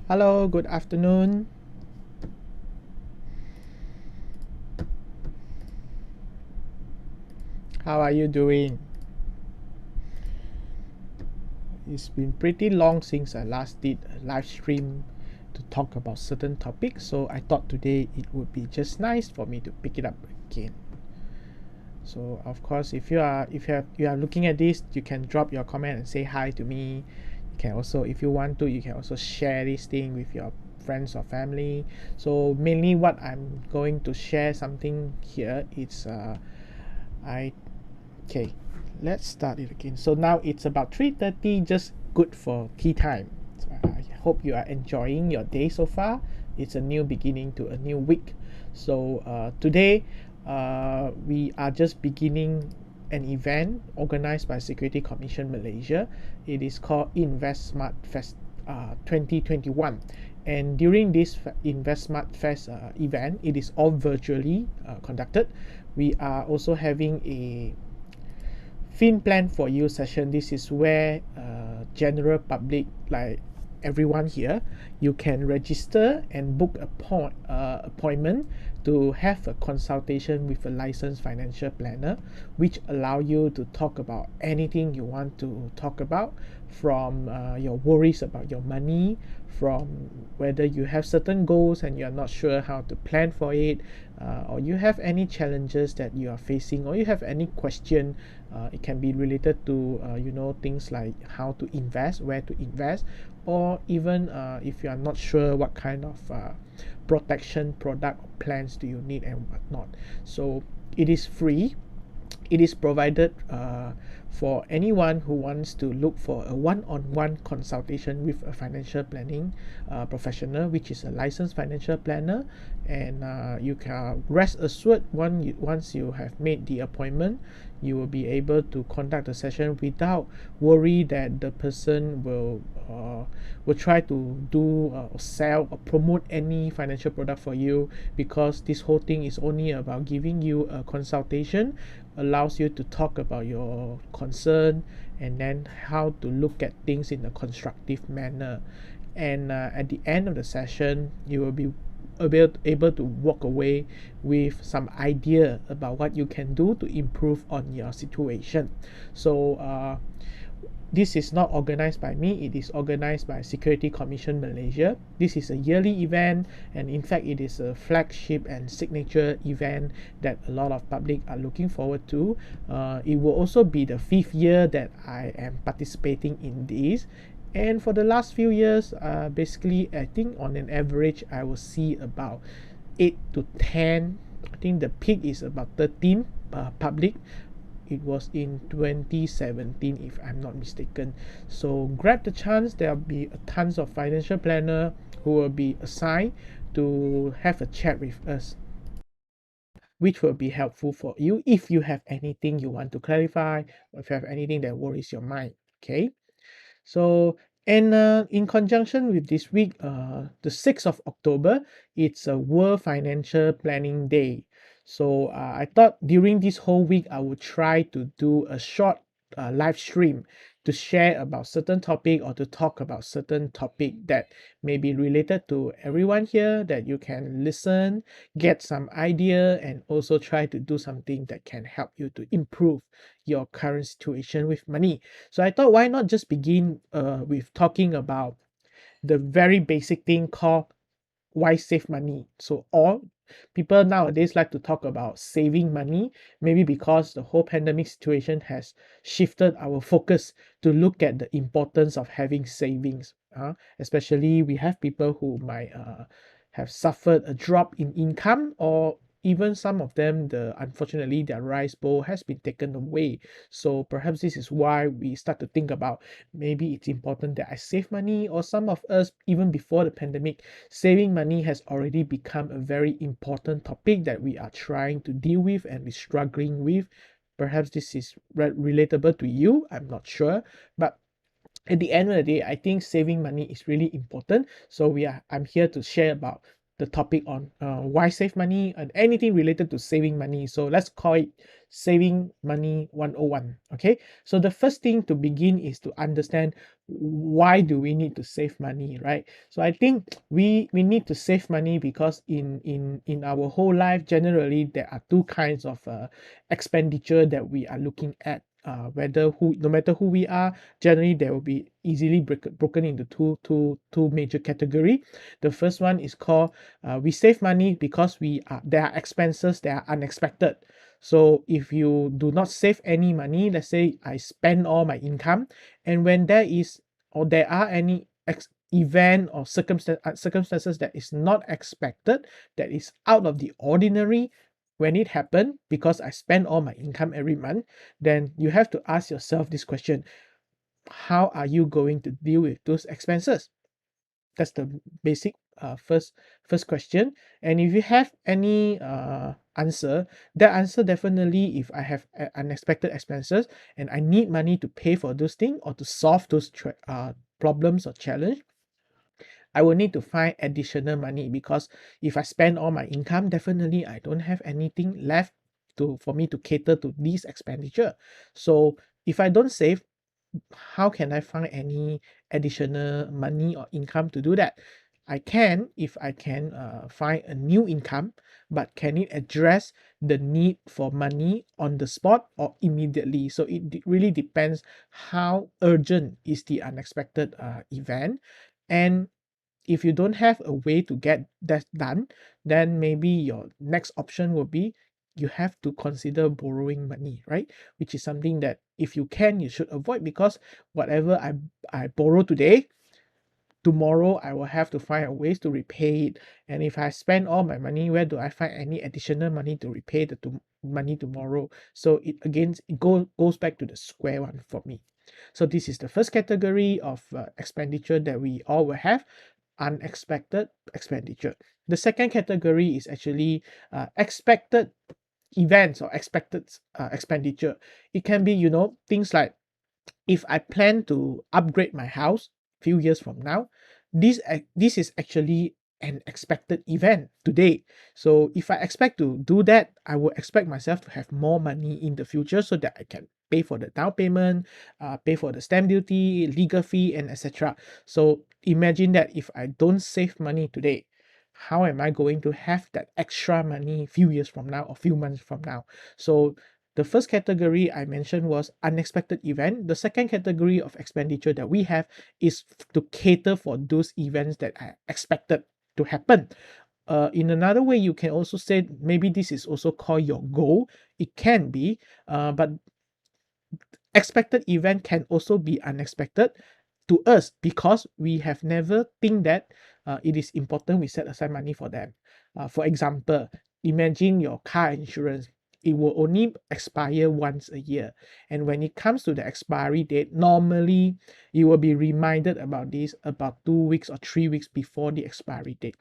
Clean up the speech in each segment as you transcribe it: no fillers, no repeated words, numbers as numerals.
Hello, good afternoon. How are you doing? It's been pretty long since I last did a live stream to talk about certain topics, so I thought today it would be just nice for me to pick it up again. So of course, if you are looking at this, you can drop your comment and say hi to me. You can also, if you want to, you can also share this thing with your friends or family. So mainly what I'm going to share something here, it's I Okay, let's start it again. So now it's about 3:30, just good for tea time. So I hope you are enjoying your day so far. It's a new beginning to a new week. So today we are just beginning an event organized by Security Commission Malaysia. It is called Invest Smart Fest 2021. And during this Invest Smart Fest event, it is all virtually conducted. We are also having a Fin Plan for You session. This is where general public, like everyone here, you can register and book a appointment to have a consultation with a licensed financial planner, which allow you to talk about anything you want to talk about, from your worries about your money, from whether you have certain goals and you're not sure how to plan for it, or you have any challenges that you are facing, or you have any question. It can be related to things like how to invest, where to invest, or even if you are not sure what kind of protection product or plans do you need and whatnot. So it is free. It is provided for anyone who wants to look for a one-on-one consultation with a financial planning professional, which is a licensed financial planner. And you can rest assured, once you have made the appointment, you will be able to conduct the session without worry that the person will try to do sell or promote any financial product for you, because this whole thing is only about giving you a consultation, allows you to talk about your concern, and then how to look at things in a constructive manner. And at the end of the session, you will be able to walk away with some idea about what you can do to improve on your situation. So this is not organized by me, it is organized by Security Commission Malaysia. This is a yearly event, and in fact it is a flagship and signature event that a lot of public are looking forward to. It will also be the 5th year that I am participating in this. And for the last few years, basically I think on an average I will see about 8 to 10. I think the peak is about 13 public. It was in 2017, if I'm not mistaken. So grab the chance. There'll be tons of financial planner who will be assigned to have a chat with us, which will be helpful for you if you have anything you want to clarify, or if you have anything that worries your mind. Okay. So, and in conjunction with this week, the 6th of October, it's a World Financial Planning Day. So I thought during this whole week, I would try to do a short live stream to share about certain topic, or to talk about certain topic that may be related to everyone here, that you can listen, get some idea, and also try to do something that can help you to improve your current situation with money. So I thought, why not just begin with talking about the very basic thing called why save money. So all people nowadays like to talk about saving money, maybe because the whole pandemic situation has shifted our focus to look at the importance of having savings. Especially we have people who might have suffered a drop in income, or even some of them, unfortunately their rice bowl has been taken away. So perhaps this is why we start to think about, maybe it's important that I save money. Or some of us, even before the pandemic, saving money has already become a very important topic that we are trying to deal with and we're struggling with. Perhaps this is relatable to you, I'm not sure. But at the end of the day, I think saving money is really important. So I'm here to share about the topic on why save money and anything related to saving money. So let's call it saving money 101. Okay, so the first thing to begin is to understand why do we need to save money, right? So I think we need to save money because in our whole life, generally there are two kinds of expenditure that we are looking at. Whether who no matter who we are, generally they will be easily broken into two major category. The first one is called we save money because there are expenses that are unexpected. So if you do not save any money, let's say I spend all my income, and when there are any event or circumstances that is not expected, that is out of the ordinary, when it happened because I spend all my income every month, then you have to ask yourself this question: how are you going to deal with those expenses? That's the basic first question. And if you have any answer, that answer definitely, if I have unexpected expenses and I need money to pay for those things or to solve those problems or challenge, I will need to find additional money, because if I spend all my income, definitely I don't have anything left for me to cater to these expenditure. So if I don't save, how can I find any additional money or income to do that? I can, if I can find a new income, but can it address the need for money on the spot or immediately? So it really depends how urgent is the unexpected event. And if you don't have a way to get that done, then maybe your next option will be you have to consider borrowing money, right? Which is something that if you can, you should avoid, because whatever I borrow today, tomorrow I will have to find a ways to repay it. And if I spend all my money, where do I find any additional money to repay the money tomorrow? So it again, goes back to the square one for me. So this is the first category of expenditure that we all will have: unexpected expenditure. The second category is actually expected events or expected expenditure. It can be, things like, if I plan to upgrade my house few years from now, this is actually an expected event today. So if I expect to do that, I would expect myself to have more money in the future so that I can pay for the down payment, pay for the stamp duty, legal fee, and etc. So imagine that if I don't save money today, how am I going to have that extra money few years from now or few months from now? So the first category I mentioned was unexpected event. The second category of expenditure that we have is to cater for those events that are expected to happen. In another way, you can also say maybe this is also called your goal. It can be, but expected event can also be unexpected to us because we have never think that it is important we set aside money for them. For example, imagine your car insurance. It will only expire once a year, and when it comes to the expiry date, normally you will be reminded about this about 2 weeks or 3 weeks before the expiry date.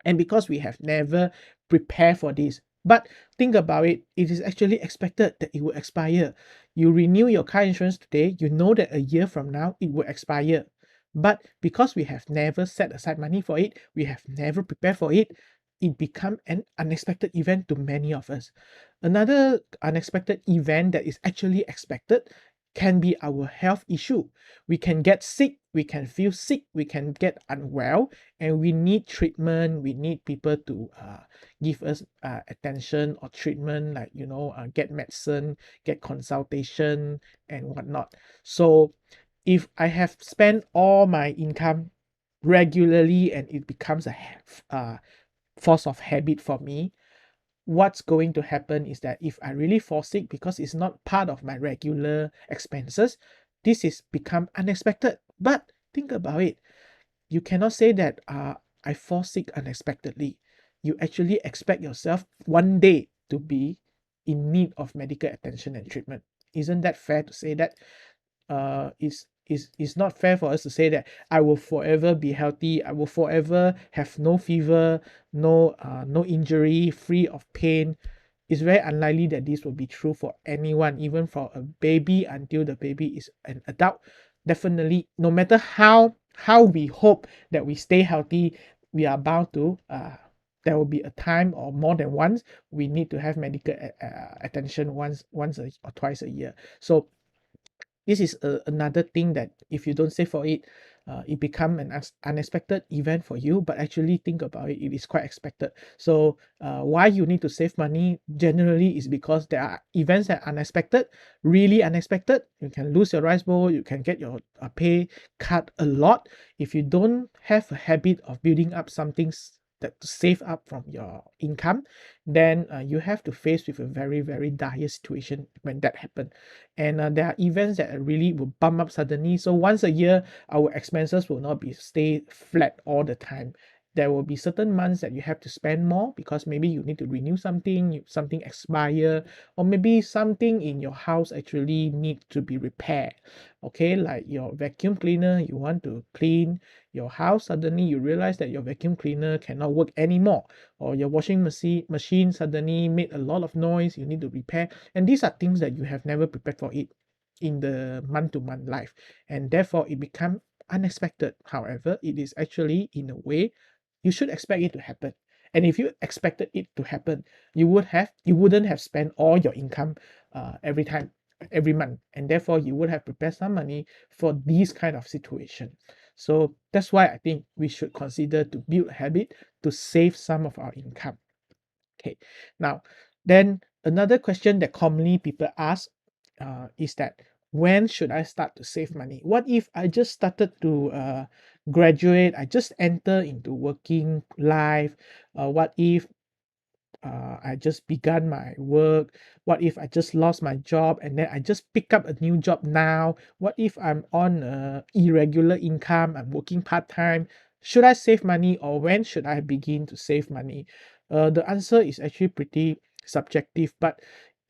And because we have never prepared for this, but think about it, it is actually expected that it will expire. You renew your car insurance today, you know that a year from now it will expire, but because we have never set aside money for it, we have never prepared for it, it become an unexpected event to many of us. Another unexpected event that is actually expected can be our health issue. We can get sick, we can feel sick, we can get unwell, and we need treatment. We need people to give us attention or treatment, like get medicine, get consultation, and whatnot. So if I have spent all my income regularly and it becomes a force of habit for me, what's going to happen is that if I really fall sick because it's not part of my regular expenses, this is become unexpected. But think about it, you cannot say that I fall sick unexpectedly. You actually expect yourself one day to be in need of medical attention and treatment. Isn't that fair to say that? It's not fair for us to say that I will forever be healthy, I will forever have no fever, no injury, free of pain. It's very unlikely that this will be true for anyone, even for a baby until the baby is an adult. Definitely, no matter how we hope that we stay healthy, we are bound to there will be a time or more than once we need to have medical attention or twice a year. So this is another thing that if you don't save for it, it become an unexpected event for you. But actually think about it, it is quite expected. So why you need to save money generally is because there are events that are unexpected, really unexpected. You can lose your rice bowl, you can get your pay cut a lot. If you don't have a habit of building up something that to save up from your income, then you have to face with a very very dire situation when that happens. And there are events that really will bump up suddenly. So once a year, our expenses will not be stay flat all the time. There will be certain months that you have to spend more because maybe you need to renew something, something expire, or maybe something in your house actually need to be repaired. Okay, like your vacuum cleaner, you want to clean your house, suddenly you realize that your vacuum cleaner cannot work anymore, or your washing machine suddenly made a lot of noise, you need to repair. And these are things that you have never prepared for it in the month-to-month life, and therefore it become unexpected. However, it is actually in a way you should expect it to happen. And if you expected it to happen, you wouldn't have spent all your income every time, every month, and therefore you would have prepared some money for these kind of situation. So that's why I think we should consider to build a habit to save some of our income. Okay, now then another question that commonly people ask is that when should I start to save money? What if I just started to graduate? I just enter into working life. What if I just begun my work? What if I just lost my job and then I just pick up a new job now? What if I'm on irregular income? I'm working part time. Should I save money, or when should I begin to save money? The answer is actually pretty subjective, but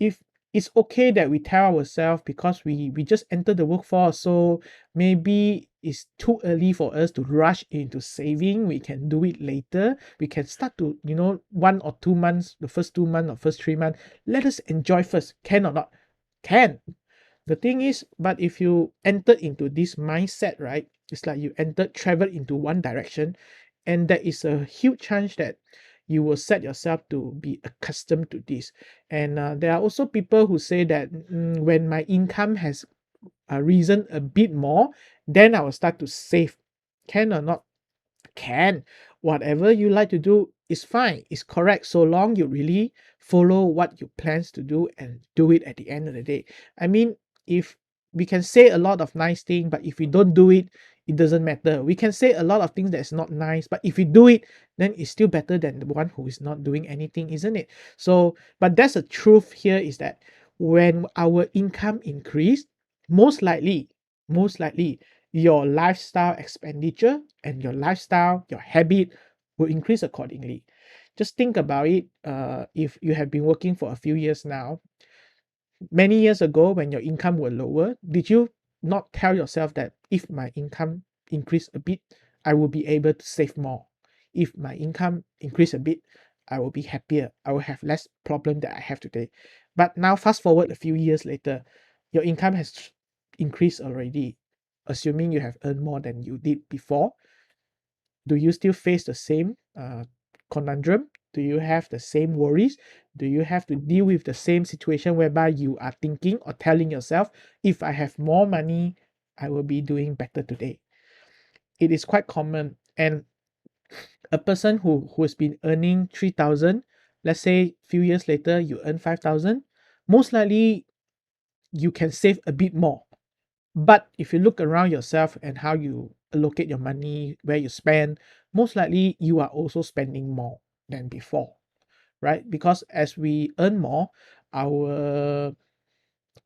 if it's okay that we tell ourselves because we just entered the workforce, so maybe it's too early for us to rush into saving. We can do it later. We can start to 1 or 2 months, the first 2 months or first 3 months, let us enjoy first. Can or not? Can. The thing is, but if you enter into this mindset, right, it's like you entered travel into one direction, and there is a huge chance that you will set yourself to be accustomed to this. And there are also people who say that when my income has risen a bit more, then I will start to save. Can or not? Can. Whatever you like to do is fine, is correct, so long you really follow what you plans to do and do it at the end of the day. I mean, if we can say a lot of nice things, but if we don't do it, it doesn't matter. We can say a lot of things that's not nice, but if we do it, then it's still better than the one who is not doing anything, isn't it? So but that's the truth here, is that when our income increase, most likely your lifestyle expenditure and your lifestyle, your habit will increase accordingly. Just think about it. If you have been working for a few years now, many years ago when your income were lower, did you not tell yourself that if my income increase a bit, I will be able to save more? If my income increase a bit, I will be happier. I will have less problem that I have today. But now fast forward a few years later, your income has increased already. Assuming you have earned more than you did before, do you still face the same conundrum? Do you have the same worries? Do you have to deal with the same situation whereby you are thinking or telling yourself, if I have more money, I will be doing better today? It is quite common. And a person who has been earning 3,000, let's say few years later you earn 5,000, most likely you can save a bit more. But if you look around yourself and how you allocate your money, where you spend, most likely you are also spending more than before, right? Because as we earn more, our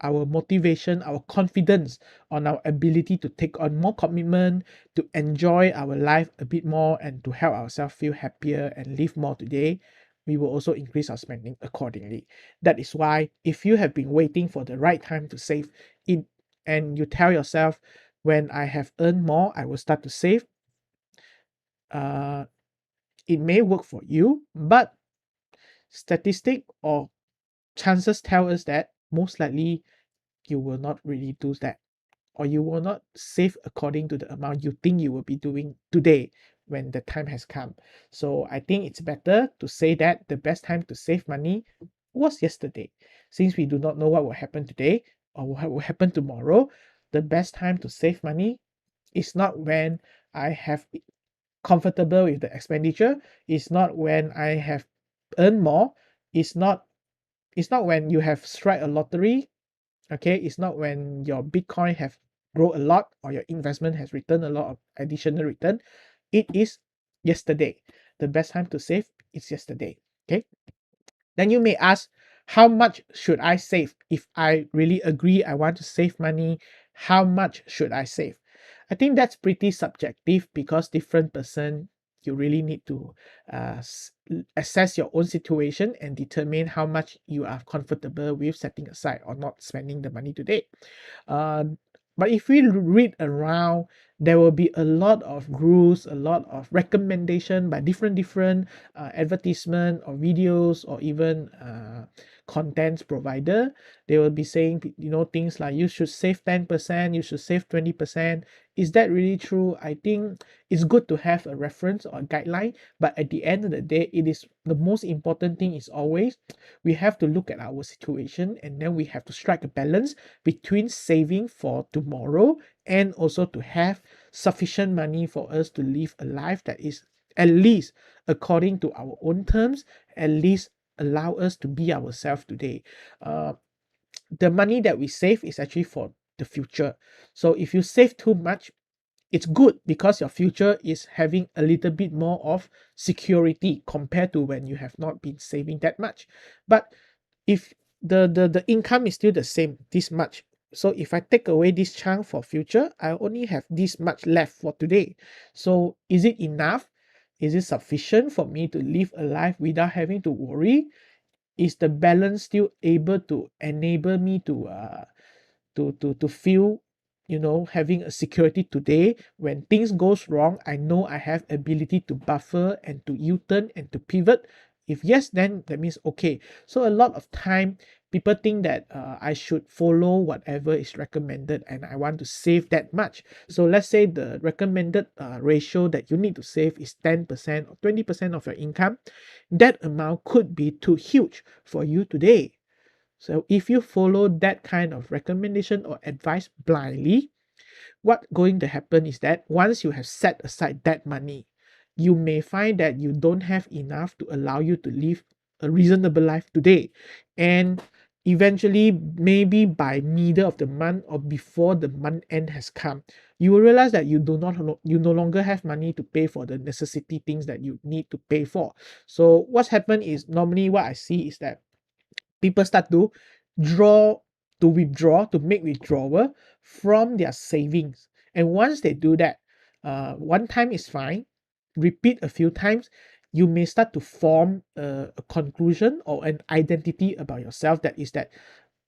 our motivation, our confidence on our ability to take on more commitment, to enjoy our life a bit more, and to help ourselves feel happier and live more today, we will also increase our spending accordingly. That is why if you have been waiting for the right time to save it, and you tell yourself, when I have earned more, I will start to save, uh, it may work for you, but statistic or chances tell us that most likely you will not really do that, or you will not save according to the amount you think you will be doing today when the time has come. So I think it's better to say that the best time to save money was yesterday. Since we do not know what will happen today or what will happen tomorrow, the best time to save money is not when I have comfortable with the expenditure, it's not when I have earned more, it's not when you have strike a lottery, okay, it's not when your Bitcoin have grown a lot or your investment has returned a lot of additional return. It is yesterday. The best time to save is yesterday. Okay. Then you may ask, how much should I save? If I really agree I want to save money, how much should I save? I think that's pretty subjective because different person, you really need to assess your own situation and determine how much you are comfortable with setting aside or not spending the money today. Uh, but if we read around, there will be a lot of rules, a lot of recommendation by different advertisement or videos or even contents provider. They will be saying, things like you should save 10%, you should save 20%. Is that really true? I think it's good to have a reference or a guideline, but at the end of the day, it is the most important thing is always we have to look at our situation and then we have to strike a balance between saving for tomorrow and also to have sufficient money for us to live a life that is at least according to our own terms, at least allow us to be ourselves today. The money that we save is actually for the future. So if you save too much, it's good because your future is having a little bit more of security compared to when you have not been saving that much. But if the income is still the same, this much, so if I take away this chunk for future, I only have this much left for today. So is it enough? Is it sufficient for me to live a life without having to worry? Is the balance still able to enable me to feel, having a security today when things goes wrong? I know I have ability to buffer and to U-turn and to pivot. If yes, then that means okay. So a lot of time people think that I should follow whatever is recommended and I want to save that much. So let's say the recommended ratio that you need to save is 10% or 20% of your income. That amount could be too huge for you today. So if you follow that kind of recommendation or advice blindly, what's going to happen is that once you have set aside that money, you may find that you don't have enough to allow you to live a reasonable life today. And eventually, maybe by middle of the month or before the month end has come, you will realize that you no longer have money to pay for the necessity things that you need to pay for. So what's happened is normally what I see is that people start to draw withdraw to make withdrawal from their savings, and once they do that, one time is fine, repeat a few times, you may start to form a conclusion or an identity about yourself, that is that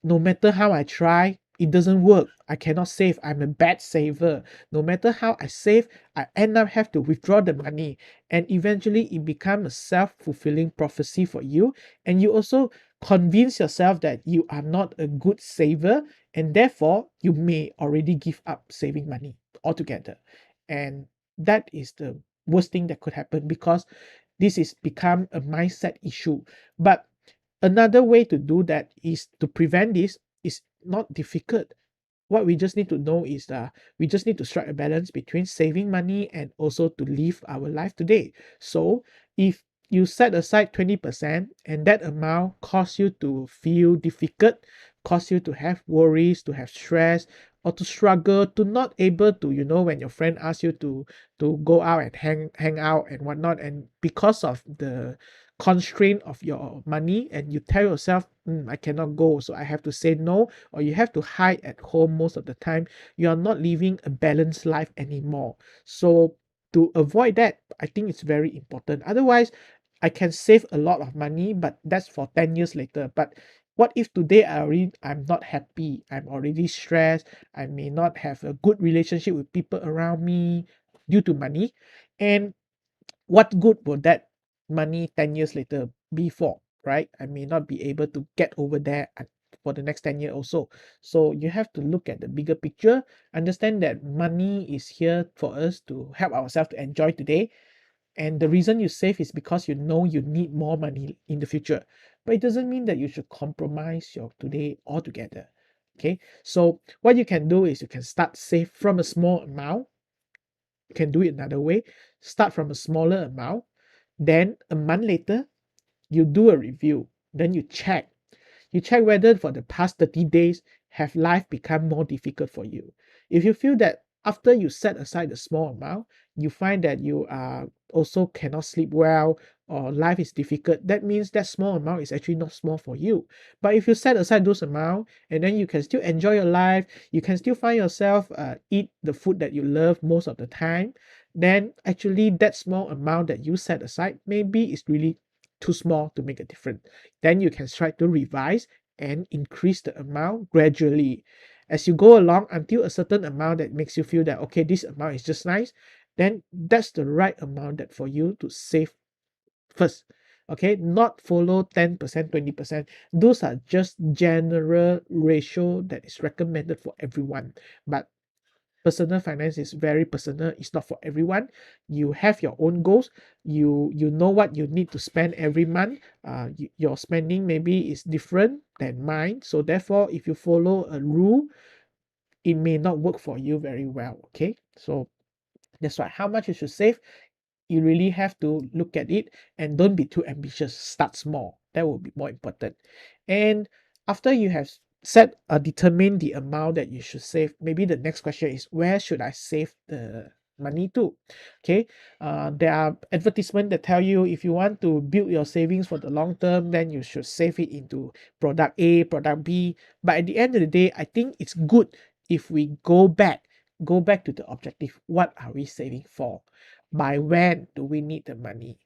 no matter how I try, it doesn't work. I cannot save. I'm a bad saver. No matter how I save, I end up have to withdraw the money. And eventually it becomes a self-fulfilling prophecy for you. And you also convince yourself that you are not a good saver, and therefore you may already give up saving money altogether. And that is the worst thing that could happen, because this is become a mindset issue. But another way to do that is to prevent this is not difficult. What we just need to know is that we just need to strike a balance between saving money and also to live our life today. So if you set aside 20% and that amount cause you to feel difficult, cause you to have worries, to have stress, or to struggle, to not able to, when your friend asks you to go out and hang out and whatnot, and because of the constraint of your money, and you tell yourself, I cannot go, so I have to say no, or you have to hide at home most of the time, you are not living a balanced life anymore. So to avoid that, I think it's very important. Otherwise, I can save a lot of money, but that's for 10 years later. But what if today I'm not happy, I'm already stressed, I may not have a good relationship with people around me due to money, and what good will that money 10 years later be for, right? I may not be able to get over there for the next 10 years also. So you have to look at the bigger picture, understand that money is here for us to help ourselves to enjoy today. And the reason you save is because you know you need more money in the future. But it doesn't mean that you should compromise your today altogether. Okay, so what you can do is you can start save from a small amount. You can do it another way. Start from a smaller amount. Then a month later, you do a review. Then you check. You check whether for the past 30 days have life become more difficult for you. If you feel that after you set aside a small amount, you find that you are also cannot sleep well or life is difficult, that means that small amount is actually not small for you. But if you set aside those amount and then you can still enjoy your life, you can still find yourself eat the food that you love most of the time, then actually that small amount that you set aside maybe is really too small to make a difference. Then you can try to revise and increase the amount gradually as you go along until a certain amount that makes you feel that okay, this amount is just nice. Then that's the right amount that for you to save first. Okay, not follow 10%, 20%. Those are just general ratio that is recommended for everyone. But personal finance is very personal. It's not for everyone. You have your own goals. You know what you need to spend every month. Your spending maybe is different than mine, so therefore if you follow a rule, it may not work for you very well. Okay, so that's why how much you should save, you really have to look at it and don't be too ambitious. Start small. That will be more important. And after you have set determine the amount that you should save, maybe the next question is where should I save the money to? Okay, there are advertisements that tell you if you want to build your savings for the long term, then you should save it into product A, product B. But at the end of the day, I think it's good if we go back to the objective. What are we saving for? By when do we need the money?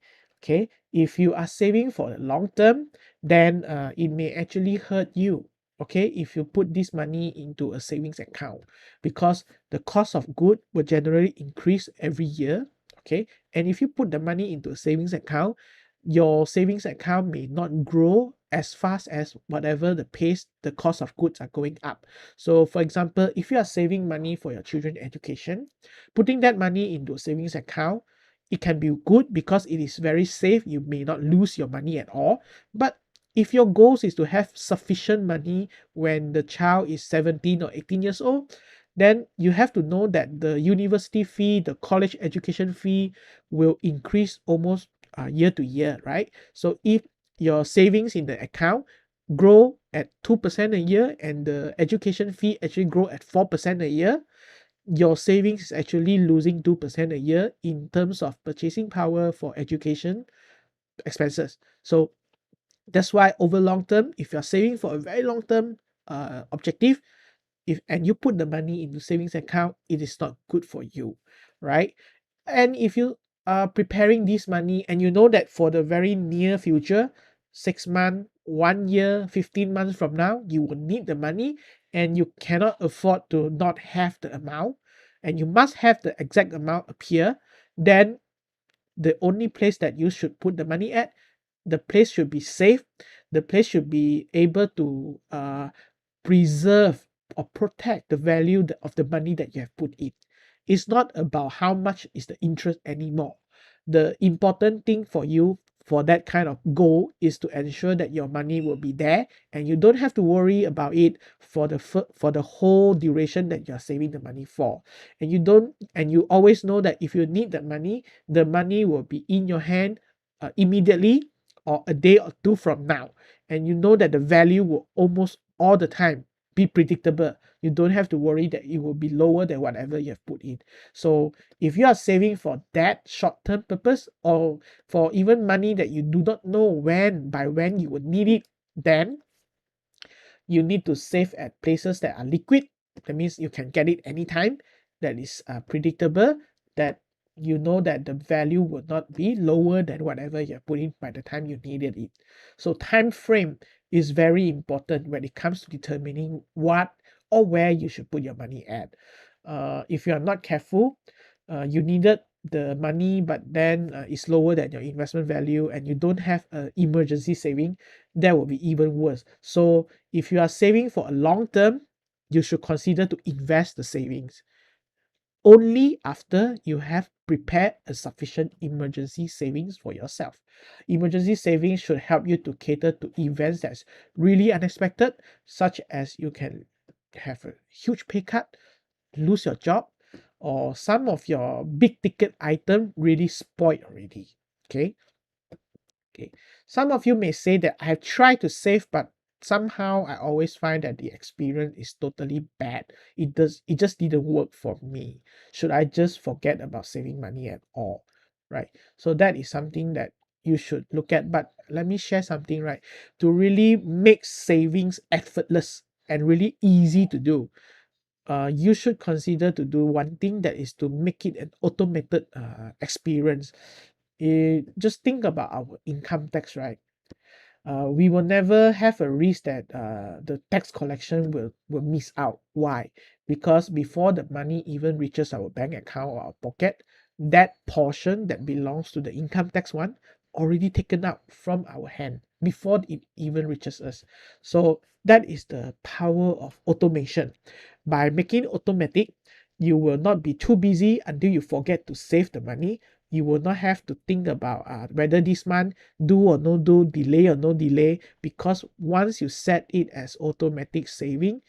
Okay, if you are saving for the long term, then it may actually hurt you. Okay, if you put this money into a savings account, because the cost of good will generally increase every year. Okay, and if you put the money into a savings account, your savings account may not grow as fast as whatever the pace the cost of goods are going up. So for example, if you are saving money for your children education, putting that money into a savings account, it can be good because it is very safe. You may not lose your money at all. But if your goals is to have sufficient money when the child is 17 or 18 years old, then you have to know that the university fee, the college education fee will increase almost year to year, right? So if your savings in the account grow at 2% a year and the education fee actually grow at 4% a year, your savings is actually losing 2% a year in terms of purchasing power for education expenses. So that's why over long term, if you're saving for a very long term objective, if and you put the money into savings account, it is not good for you, right? And if you are preparing this money and you know that for the very near future, 6 months, 1 year, 15 months from now, you will need the money and you cannot afford to not have the amount and you must have the exact amount appear, then the only place that you should put the money at, the place should be safe, the place should be able to preserve or protect the value of the money that you have put in. It's not about how much is the interest anymore. The important thing for you for that kind of goal is to ensure that your money will be there and you don't have to worry about it for the whole duration that you're saving the money for. And you always know that if you need the money will be in your hand immediately or a day or two from now, and you know that the value will almost all the time be predictable. You don't have to worry that it will be lower than whatever you have put in. So if you are saving for that short-term purpose or for even money that you do not know when you would need it, then you need to save at places that are liquid. That means you can get it anytime. That is predictable. That you know that the value will not be lower than whatever you put in by the time you needed it. So time frame is very important when it comes to determining what or where you should put your money at. If you are not careful, you needed the money but then it's lower than your investment value and you don't have an emergency saving, that will be even worse. So if you are saving for a long term, you should consider to invest the savings. only after you have prepared a sufficient emergency savings for yourself. Emergency savings should help you to cater to events that's really unexpected, such as you can have a huge pay cut, lose your job, or some of your big ticket item really spoiled already. Okay. Okay. Some of you may say that I have tried to save, but somehow I always find that the experience is totally bad. It just didn't work for me. Should I just forget about saving money at all? Right. So that is something that you should look at. But let me share something, right? To really make savings effortless and really easy to do, you should consider to do one thing, that is to make it an automated experience. Just think about our income tax, right? We will never have a risk that the tax collection will miss out. Why? Because before the money even reaches our bank account or our pocket, that portion that belongs to the income tax one already taken out from our hand before it even reaches us. So that is the power of automation. By making it automatic, you will not be too busy until you forget to save the money. You will not have to think about whether this month do or no do, delay or no delay, because once you set it as automatic saving,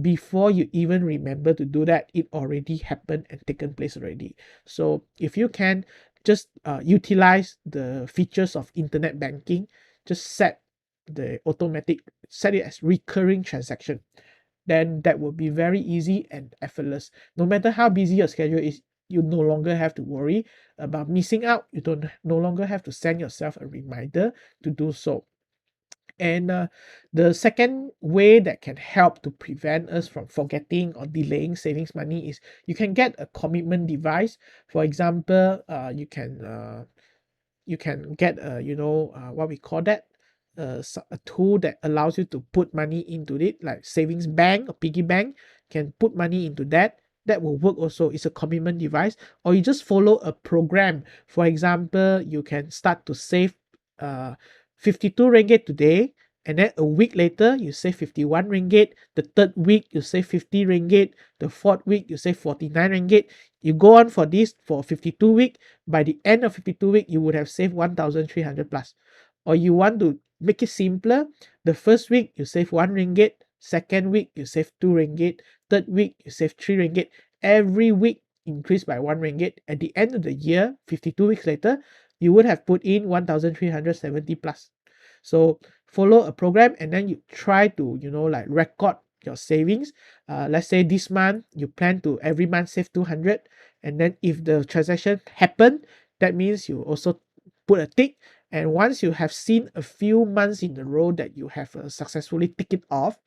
before you even remember to do that, it already happened and taken place already. So if you can just utilize the features of internet banking, just set it as recurring transaction, then that will be very easy and effortless. No matter how busy your schedule is, you no longer have to worry about missing out. You don't no longer have to send yourself a reminder to do so. And the second way that can help to prevent us from forgetting or delaying savings money is you can get a commitment device. For example, you can get what we call that, a tool that allows you to put money into it, like savings bank or piggy bank. Can put money into that. That will work also. It's a commitment device. Or you just follow a program. For example, you can start to save uh 52 ringgit today, and then a week later you save 51 ringgit. The third week you save 50 ringgit. The fourth week you save 49 ringgit. You go on for this for 52 week. By the end of 52 week, you would have saved 1,300 plus. Or you want to make it simpler, the first week you save 1 ringgit, second week you save 2 ringgit, third week you save 3 ringgit. Every week increase by 1 ringgit. At the end of the year, 52 weeks later, you would have put in 1,370 plus. So follow a program, and then you try to like record your savings. Let's say this month you plan to every month save 200, and then if the transaction happen, that means you also put a tick. And once you have seen a few months in a row that you have successfully ticked it off,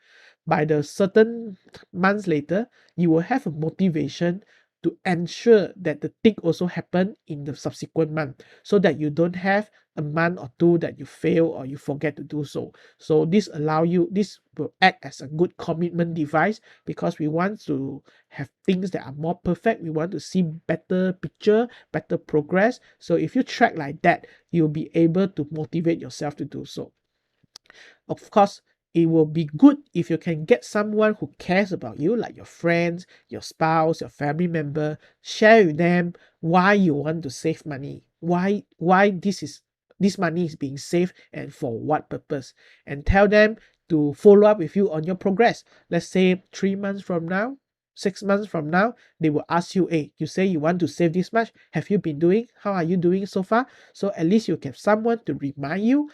by the certain months later, you will have a motivation to ensure that the tick also happen in the subsequent month, so that you don't have a month or two that you fail or you forget to do so. So this will act as a good commitment device, because we want to have things that are more perfect. We want to see better picture, better progress. So if you track like that, you'll be able to motivate yourself to do so. Of course, it will be good if you can get someone who cares about you, like your friends, your spouse, your family member. Share with them why you want to save money, why this money is being saved, and for what purpose. And tell them to follow up with you on your progress. Let's say 3 months from now, 6 months from now, they will ask you, hey, you say you want to save this much, have you been doing, how are you doing so far? So at least you have someone to remind you.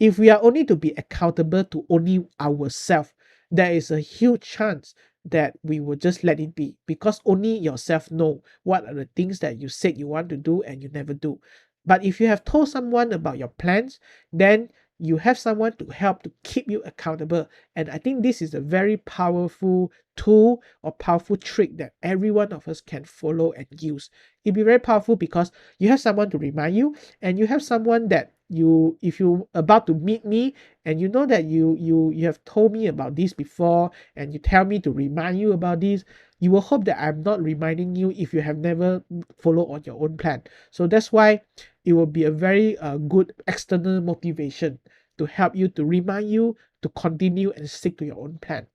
If we are only to be accountable to only ourselves, there is a huge chance that we will just let it be, because only yourself know what are the things that you said you want to do and you never do. But if you have told someone about your plans, then you have someone to help to keep you accountable. And I think this is a very powerful tool or powerful trick that every one of us can follow and use. It'll be very powerful because you have someone to remind you, and you have someone that if you about to meet me, and you know that you have told me about this before, and you tell me to remind you about this, you will hope that I'm not reminding you if you have never followed on your own plan. So that's why it will be a very good external motivation to help you, to remind you to continue and stick to your own plan.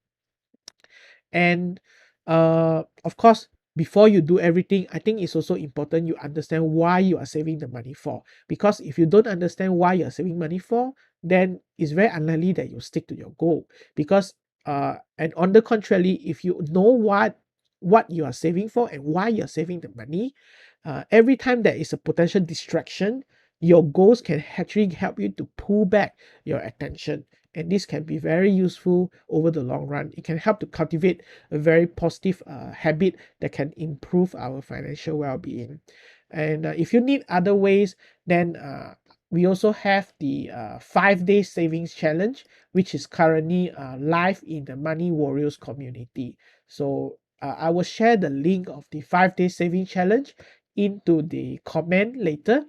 And of course, before you do everything, I think it's also important you understand why you are saving the money for. Because if you don't understand why you're saving money for, then it's very unlikely that you stick to your goal. Because and on the contrary, if you know what you are saving for and why you're saving the money, every time there is a potential distraction, your goals can actually help you to pull back your attention. And this can be very useful over the long run. It can help to cultivate a very positive habit that can improve our financial well-being. And if you need other ways, then we also have the 5 day savings challenge, which is currently live in the Money Warriors community. So I will share the link of the 5 day saving challenge into the comment later.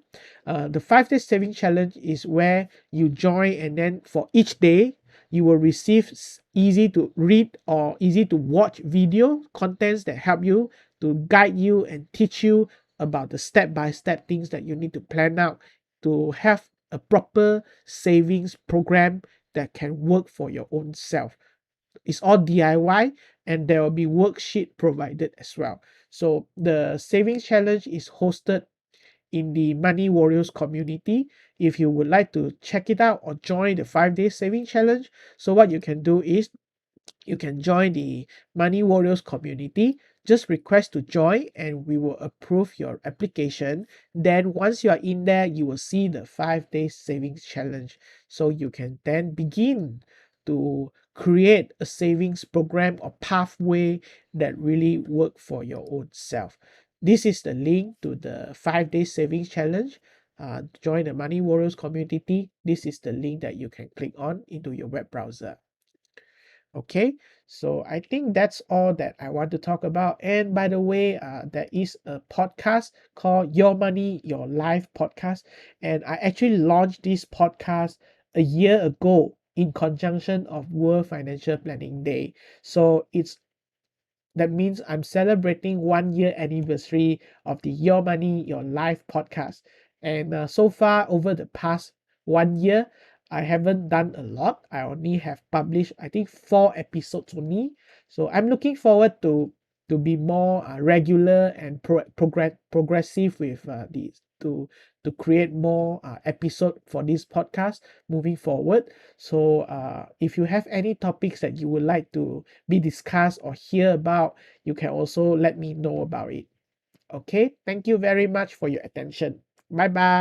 The 5 day saving challenge is where you join, and then for each day you will receive easy to read or easy to watch video contents that help you to guide you and teach you about the step-by-step things that you need to plan out to have a proper savings program that can work for your own self. It's all DIY, and there will be worksheet provided as well. So the savings challenge is hosted in the Money Warriors community. If you would like to check it out or join the 5 day saving challenge, so what you can do is you can join the Money Warriors community. Just request to join and we will approve your application. Then once you are in there, you will see the 5 day savings challenge. So you can then begin to create a savings program or pathway that really work for your own self. This is the link to the 5 day savings challenge. Join the Money Warriors community. This is the link that you can click on into your web browser. Okay, so I think that's all that I want to talk about. And by the way, there is a podcast called Your Money, Your Life podcast. And I actually launched this podcast a year ago in conjunction of World Financial Planning Day. So that means I'm celebrating 1 year anniversary of the Your Money, Your Life podcast. And so far, over the past 1 year, I haven't done a lot. I only have published, I think, 4 episodes only. So I'm looking forward to be more regular and progressive with these to create more episode for this podcast moving forward. So if you have any topics that you would like to be discussed or hear about, you can also let me know about it. Okay, thank you very much for your attention. Bye bye.